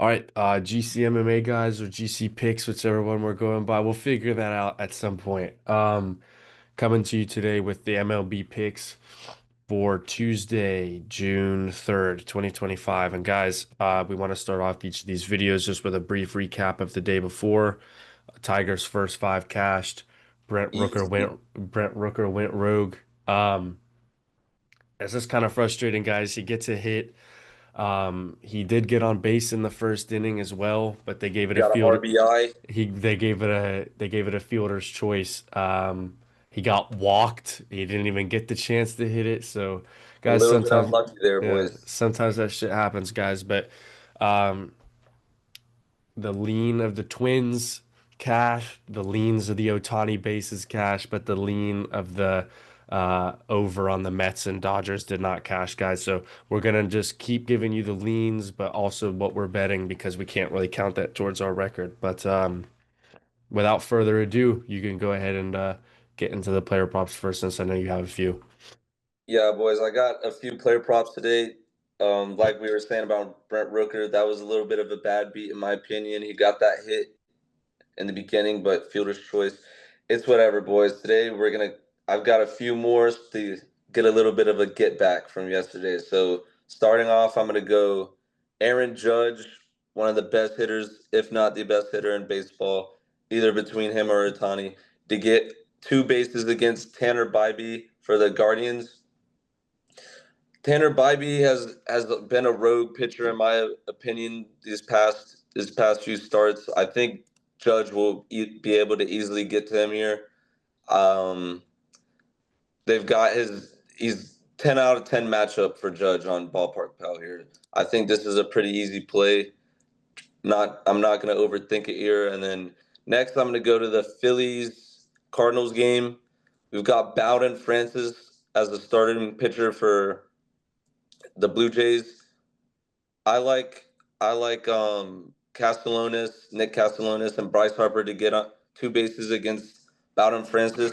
All right, GC MMA guys or GC picks, whichever one we're going by. We'll figure that out at some point. Coming to you today with the MLB picks for Tuesday, June 3rd, 2025. And guys, we want to start off each of these videos just with a brief recap of the day before. Tigers' first five cashed. Easy. Brent Rooker went rogue. Um, it's just kind of frustrating, guys. He gets a hit. He did get on base in the first inning as well, but they gave it a Got an field. RBI. They gave it a fielder's choice. He got walked. He didn't even get the chance to hit it. So, A guys, little bit unlucky there, yeah, boys. sometimes that shit happens, guys. But um, the lean of the Twins cash, the leans of the Otani bases cash, but the lean of the over on the Mets and Dodgers did not cash, guys. So we're gonna just keep giving you the leans, but also what we're betting because we can't really count that towards our record. But without further ado, you can go ahead and get into the player props first, since I know you have a few. Yeah, boys, I got a few player props today. Like we were saying about Brent Rooker, that was a little bit of a bad beat in my opinion. He got that hit in the beginning, but fielder's choice. It's whatever, boys. Today I've got a few more to get a little bit of a get back from yesterday. So starting off, I'm gonna go Aaron Judge, one of the best hitters, if not the best hitter in baseball, either between him or Otani, to get two bases against Tanner Bybee for the Guardians. Tanner Bybee has been a rogue pitcher in my opinion these past few starts. I think Judge will be able to easily get to him here. Um, they've got he's 10 out of 10 matchup for Judge on Ballpark Pal here. I think this is a pretty easy play. I'm not going to overthink it here. And then next, I'm going to go to the Phillies Cardinals game. We've got Bowden Francis as the starting pitcher for the Blue Jays. I like I like Nick Castellanos, and Bryce Harper to get on two bases against Bowden Francis.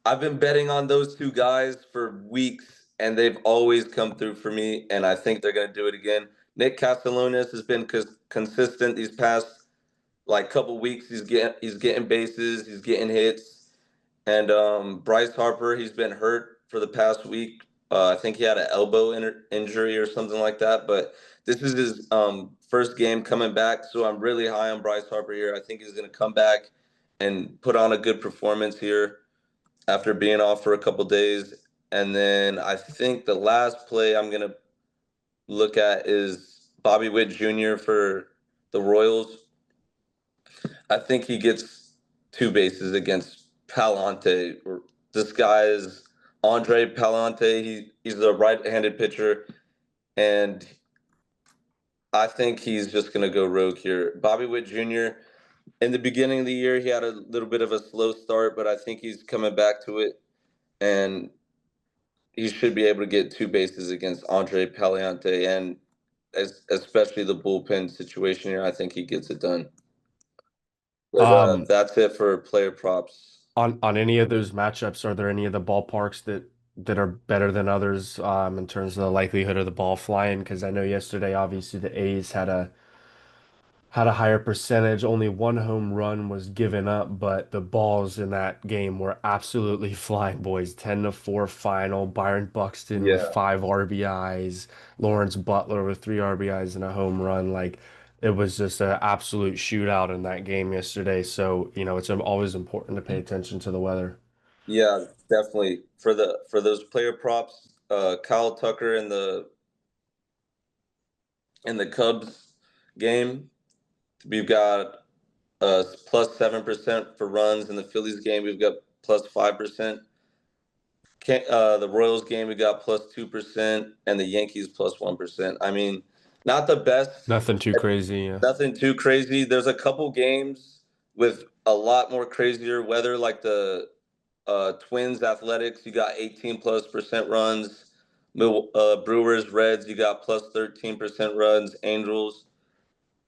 I've been betting on those two guys for weeks, and they've always come through for me, and I think they're going to do it again. Nick Castellanos has been consistent these past like couple weeks. He's getting bases, he's getting hits, and Bryce Harper, he's been hurt for the past week. I think he had an elbow injury or something like that. But this is his first game coming back, so I'm really high on Bryce Harper here. I think he's going to come back and put on a good performance here after being off for a couple days. And then I think the last play I'm going to look at is Bobby Witt Jr. for the Royals. I think he gets two bases against Palante. This guy is Andre Palante. He's a right-handed pitcher, and I think he's just going to go rogue here. Bobby Witt Jr. In the beginning of the year, he had a little bit of a slow start, but I think he's coming back to it, and he should be able to get two bases against Andre Palante, and especially the bullpen situation here. I think he gets it done. But Um, that's it for player props. on any of those matchups, are there any of the ballparks that are better than others in terms of the likelihood of the ball flying? Because I know yesterday, obviously, the A's had a higher percentage. Only one home run was given up, but the balls in that game were absolutely flying, boys. 10-4 final. Byron Buxton with Yeah. five RBIs, Lawrence Butler with three RBIs and a home run. Like it was just an absolute shootout in that game yesterday. So, it's always important to pay attention to the weather. Yeah, definitely. For those player props, Kyle Tucker in the Cubs game, we've got plus 7% for runs. In the Phillies game, we've got plus 5%. The Royals game, we got plus 2%, and the Yankees plus 1%. I mean, not the best, Nothing too crazy. Yeah. nothing too crazy. There's a couple games with a lot more crazier weather, like the Twins Athletics, you got 18 plus percent runs. Brewers Reds, you got plus 13% runs. Angels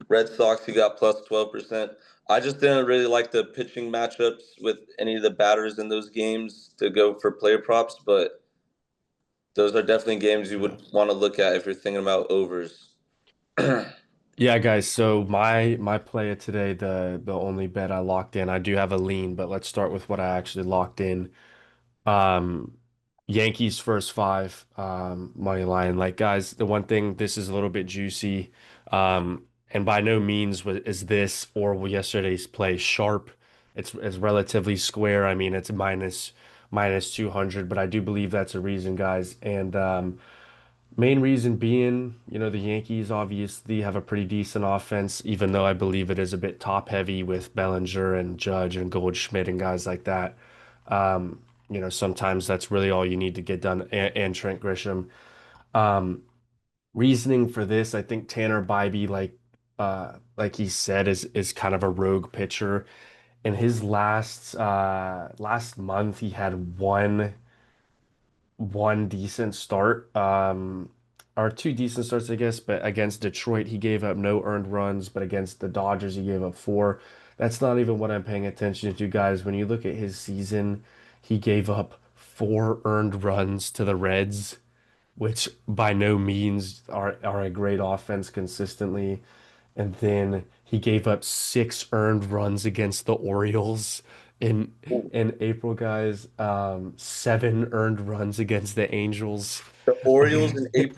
Red Sox, you got plus 12%. I just didn't really like the pitching matchups with any of the batters in those games to go for player props, but those are definitely games you Yeah. would want to look at if you're thinking about overs. Yeah, guys. So my play of today, the only bet I locked in, I do have a lean, but let's start with what I actually locked in. Um, Yankees first five, money line. Like, guys, the one thing, this is a little bit juicy, and by no means is this or yesterday's play sharp. It's relatively square. I mean, it's minus 200, but I do believe that's a reason, guys. And main reason being, the Yankees obviously have a pretty decent offense, even though I believe it is a bit top heavy with Bellinger and Judge and Goldschmidt and guys like that. Sometimes that's really all you need to get done, and Trent Grisham. Um, Reasoning for this, I think Tanner Bybee, like he said, is kind of a rogue pitcher. In his last month, he had one decent start, or two decent starts, I guess. But against Detroit, he gave up no earned runs, but against the Dodgers, he gave up four. That's not even what I'm paying attention to, guys. When you look at his season, he gave up four earned runs to the Reds, which by no means are a great offense consistently. And then he gave up six earned runs against the Orioles in Ooh, in April, guys. Seven earned runs against the Angels. the Orioles And in April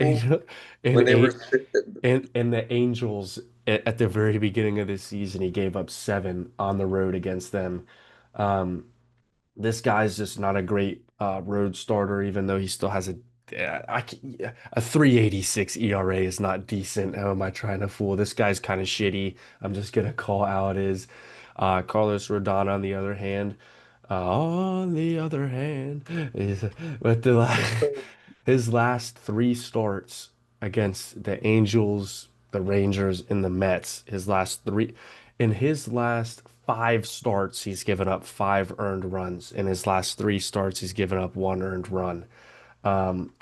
and when they were eight and the Angels at the very beginning of this season, he gave up seven on the road against them. Um, this guy's just not a great road starter, even though he still has a 3.86 ERA is not decent. How am I trying to fool? This guy's kind of shitty. I'm just gonna call out his Carlos Rodon on the other hand, is but his last three starts against the Angels, the Rangers, and the Mets, in his last five starts, he's given up five earned runs. In his last three starts, he's given up one earned run.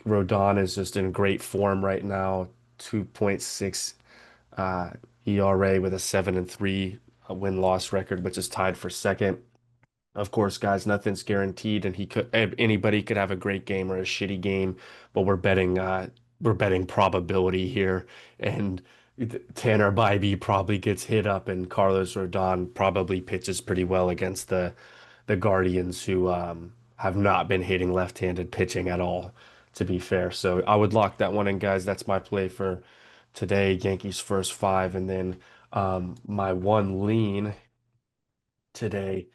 Rodon is just in great form right now, 2.6 uh, ERA with a 7-3 win-loss record, which is tied for second. Of course, guys, nothing's guaranteed, and anybody could have a great game or a shitty game, but we're betting probability here, and Tanner Bybee probably gets hit up, and Carlos Rodon probably pitches pretty well against the Guardians, who have not been hitting left-handed pitching at all, to be fair. So I would lock that one in, guys. That's my play for today. Yankees first five, and then my one lean today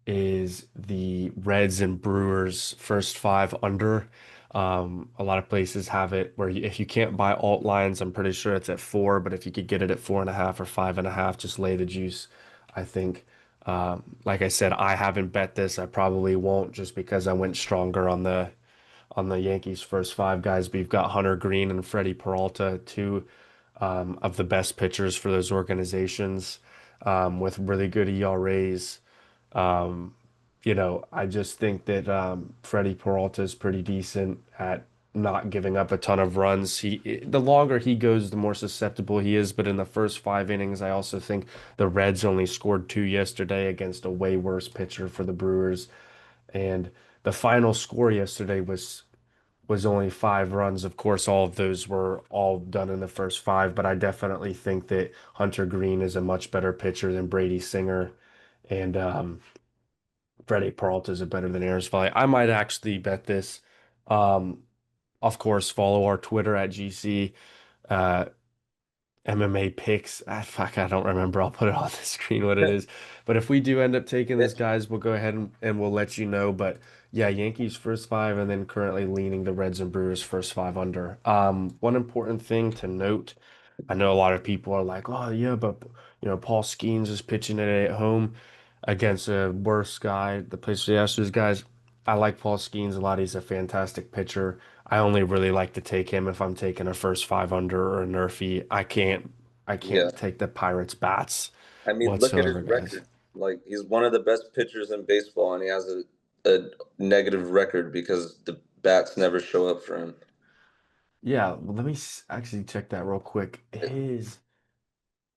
is the Reds and Brewers first five under. A lot of places have it where if you can't buy alt lines, I'm pretty sure it's at four, but if you could get it at 4.5 or 5.5, just lay the juice, I think. Like I said, I haven't bet this. I probably won't just because I went stronger on the Yankees first five, guys. We've got Hunter Green and Freddie Peralta, two of the best pitchers for those organizations, with really good ERAs. Um, I just think that Freddie Peralta is pretty decent at not giving up a ton of runs. The longer he goes, the more susceptible he is. But in the first five innings, I also think the Reds only scored two yesterday against a way worse pitcher for the Brewers. And the final score yesterday was only five runs. Of course, all of those were all done in the first five, but I definitely think that Hunter Green is a much better pitcher than Brady Singer. And Freddie Peralta is a better than Ayers Valley. I might actually bet this. Um, of course, follow our Twitter at GC uh, MMA Picks. Fuck, I don't remember. I'll put it on the screen what it is. But if we do end up taking this, pitch. guys, we'll go ahead and we'll let you know. But yeah, Yankees first five, and then currently leaning the Reds and Brewers first five under. One important thing to note. I know a lot of people are like, oh yeah, but Paul Skeens is pitching it at home against a worse guy, the place for the Astros guys. I like Paul Skeens a lot. He's a fantastic pitcher. I only really like to take him if I'm taking a first five under or a nerfy. I Yeah, can't take the Pirates bats I mean, look at his whatsoever, guys. record. Like he's one of the best pitchers in baseball, and he has a negative record because the bats never show up for him. Yeah, well, let me actually check that real quick.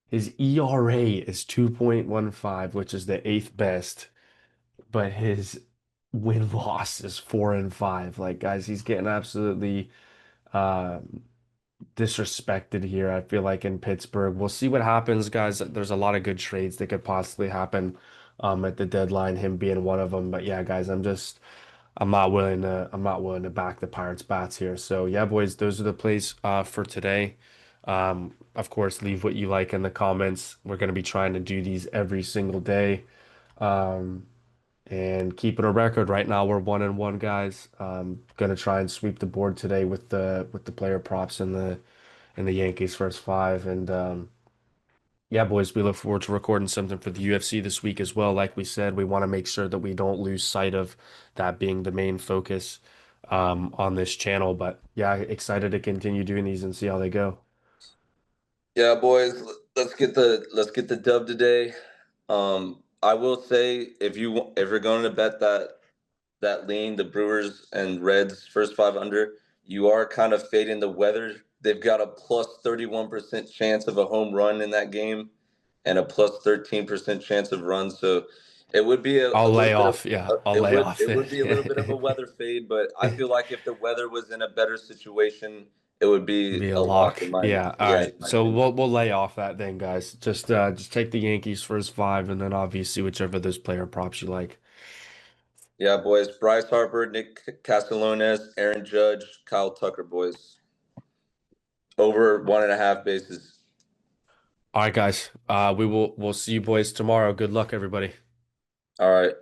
His ERA is 2.15, which is the eighth best, but his win loss is 4-5. Like, guys, he's getting absolutely uh disrespected here, I feel like, in Pittsburgh. We'll see what happens, guys. There's a lot of good trades that could possibly happen at the deadline, him being one of them. But yeah, guys, I'm not willing to back the Pirates bats here. So yeah, boys, those are the plays for today. Of course, leave what you like in the comments. We're going to be trying to do these every single day. Um, and keeping a record right now, we're 1-1, guys. Gonna try and sweep the board today with the player props and the Yankees first five. And yeah, boys, we look forward to recording something for the UFC this week as well. Like we said, we want to make sure that we don't lose sight of that being the main focus on this channel. But yeah, excited to continue doing these and see how they go. Yeah, boys, let's get the dub today. I will say if you're going to bet that lean, the Brewers and Reds first five under, you are kind of fading the weather. They've got a plus 31% chance of a home run in that game and a plus 13% chance of runs. So it would be a I'll little lay bit of off. Yeah, I'll lay off it would be a little bit of a it. weather fade, but I feel like if the weather was in a better situation, it would be Be a a lock lock. in my Yeah. All yeah, right. in my So opinion. we'll lay off that then, guys. Just take the Yankees first five, and then obviously whichever those player props you like. Yeah, boys. Bryce Harper, Nick Castellanos, Aaron Judge, Kyle Tucker, boys. Over 1.5 bases. All right, guys. We'll see you boys tomorrow. Good luck, everybody. All right.